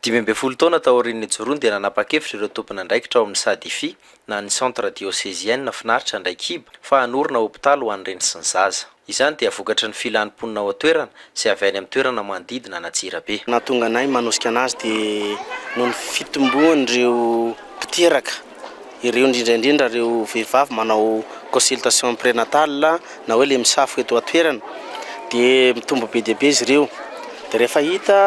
12 taona taorian'ny Joroany dia nanapa-kevitra ireo tompon'andraikitra ao amin'ny Sadify na ny centre diocésienne finaritra Andraikiba fa hanorina hôpitaly ho an'ireny sy ny zaza. Izany dia vokatra ny filanimponina ao an-toerana sy avy any amin'ny toerana manodidina Antsirabe. Nahatonga anay manosika anazy dia noho ny fitomboan'ireo mpiteraka, ireo indrindra ireo vehivavy manao consultation prénatale na hoe le misafo eto an-toerana dia mitombo be dia be izy ireo. Dia rehefa hita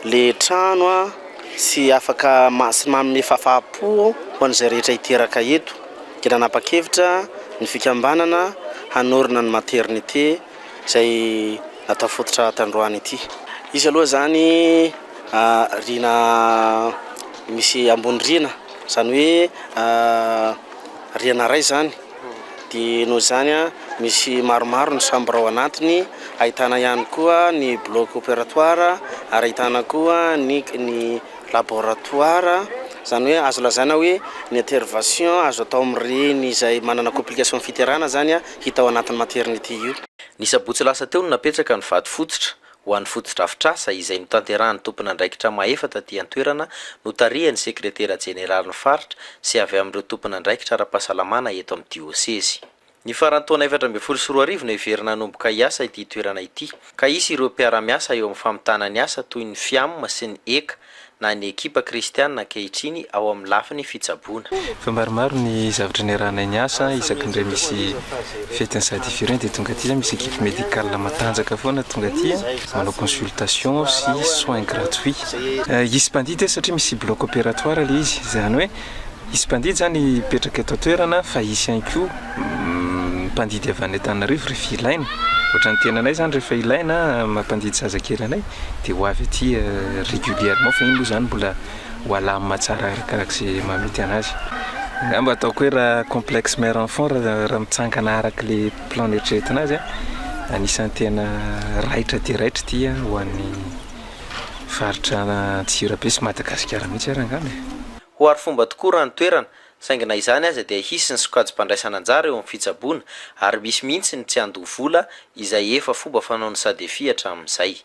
le trano sy afaka manome fahafapo ho an'izay rehetra hiteraka eto, dia nanapa-kevitra ny fikambanana hanorina ny maternité izay natao fototra tandroany ity. Izy aloha zany rina misy ambony rina, zany hoe riana ray zany, dia noho zany misy maromaro ny chambre ao anatiny, ahitana ihany koa ny bloc opératoire ary ahitana koa ny laboratoire, zany hoe azo lazaina hoe ny intervention azo atao amin'ireny izay manana complication fiterana zany hita ao anatin'ny maternité io. Ny sabotsy lasa teo no napetraka ny vady fototra ho an'ny fototra-afitrasa izay notanterahany tompon'andraikitra mahefatra aty an-toerana no tarihany sekretera jeneraly ny faritra sy avy amin'ireo tompon'andraikitra ara-pahasalamana eto amin'ny diocèse. Ny faran'ny taona 2024 no iverina hanomboka hiasa ity toerana ity, ka isy ireo mpiara-miasa eo amin'ny famitana ny asa toy ny FIAM sy ny ECA na ny ekipa kristianina ankehitriny ao amin'ny lafiny fitsaboana. Fa maromaro ny zavatra niarahana ny asa isaky indray misy fety ny Sadify ireny dia tonga aty misy ekipe médicale matanjaka foana tonga aty manao consultation sy soins gratuits. Izy mpandidy satria misy bloc opératoire le izy, zany hoe izy mpandidy zany mipetraka eto an-toerana fa isy ihany koa mpandidy avy any Antananarivo rehefa ilaina. Ohatran'ny tenanay zany rehefa ilaina mampandidy zazakely anay dia ho avy aty régulièrement fa iny moa zany mbola ho alamina tsara arakarak'izay mamety anazy. Mba ataoko hoe raha complexe mère enfant raha mitsangana araka le plan eritreretina azy anisan'ny tena raitra dia raitra ity ho an'ny faritra Antsirabe sy Madagasikara mihitsy arangamy. Ho ary fomba tokoa raha ny toerana, saingana izany aza dia hisy ny sokajim-pandraisana anjara eo amin'ny fitsaboana ary misy mihitsy ny tsy andoha vola izay efa fomba fanaon'ny Sadify hatramin'izay.